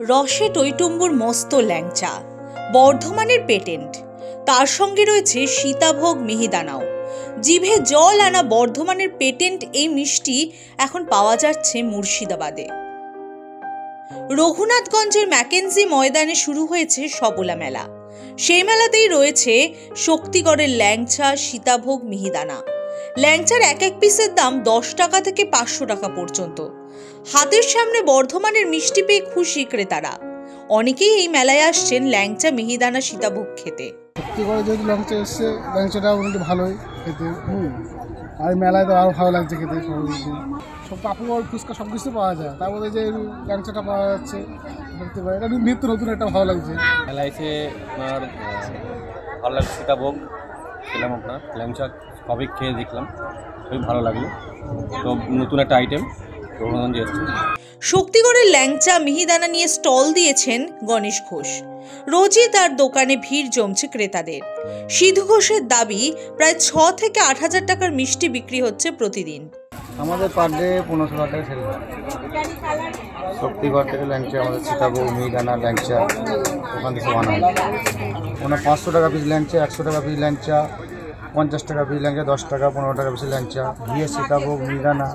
রসে টইটুম্বুর মস্ত ল্যাংচা, বর্ধমানের পেটেন্ট। তার সঙ্গে রয়েছে সীতাভোগ মিহিদানাও। জিভে জল আনা বর্ধমানের পেটেন্ট এই মিষ্টি এখন পাওয়া যাচ্ছে মুর্শিদাবাদে। রঘুনাথগঞ্জের ম্যাকেন্সি ময়দানে শুরু হয়েছে সবলা মেলা। সেই মেলাতেই রয়েছে শক্তিগড়ের ল্যাংচা, সীতাভোগ, মিহিদানা। ল্যাংচার এক এক পিসের দাম 10 টাকা থেকে 500 টাকা পর্যন্ত। হাতের সামনে বর্ধমানের মিষ্টি পেয়ে খুশি ক্রেতারা। অনেকেই এই মেলায় আসছেন ল্যাংচা, মিহিদানা, সীতাভোগ খেতে। শক্তিগড়ে যেহেতু ল্যাংচা এসছে, ল্যাংচাটা মোটামুটি ভালোই খেতে। আর মেলায় তো আরও ভালো লাগছে খেতে। সব পাপড়, ফুচকা সব কিছু পাওয়া যায়, তার মধ্যে যে ল্যাংচাটা পাওয়া যাচ্ছে দেখতে পাই, এটা নিত্য নতুন একটা ভালো লাগছে। মেলায় এসে আপনার ভালো লাগছে, সীতাভোগ খেলাম, আপনার ল্যাংচা কবে খেয়ে দেখলাম, খুবই ভালো লাগলো। তো নতুন একটা আইটেম রঘুনাথগঞ্জে এসছে। শক্তিগড়ের ল্যাংচা, মিহিদানা নিয়ে স্টল দিয়েছেন গণেশ ঘোষ। রোজই তার দোকানে ভিড় জমছে ক্রেতাদের। সিধু ঘোষের দাবি, প্রায় 6 থেকে 8 হাজার টাকার মিষ্টি বিক্রি হচ্ছে প্রতিদিন। আমাদের পার ডে 1500 টাকা সেল হয়। শক্তিগড় থেকে ল্যাংচা, আমাদের সীতাভোগ, মিহিদানা, ল্যাংচা ওখান থেকে বানায়। 500 টাকা পিস ল্যাংচা, 100 টাকা পিস ল্যাংচা, 50 টাকা পিস ল্যাংচা, 10 টাকা 15 টাকা পিস ল্যাংচা, ঘিয়ে সীতাভোগ, মিহিদানা,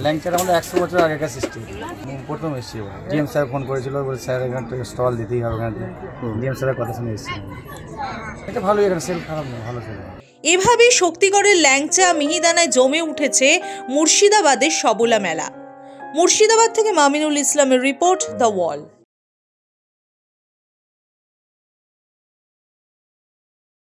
ল্যাংচার আমাদের 100 বছর আগেকার সিস্টেম। প্রথম এসেছি, ডিএম স্যার ফোন করেছিল, বলে স্যার এখান থেকে স্টল দিতেই হবে। এখান থেকে ডিএম স্যারের কথা শুনে এসেছি। এটা ভালোই, এখানে সেল খারাপ নেই, ভালো সেল। এভাবেই শক্তিগড়ের ল্যাংচা, মিহিদানায় জমে উঠেছে মুর্শিদাবাদের সবলা মেলা। মুর্শিদাবাদ থেকে মামিনুল ইসলামের রিপোর্ট, দ্য ওয়াল।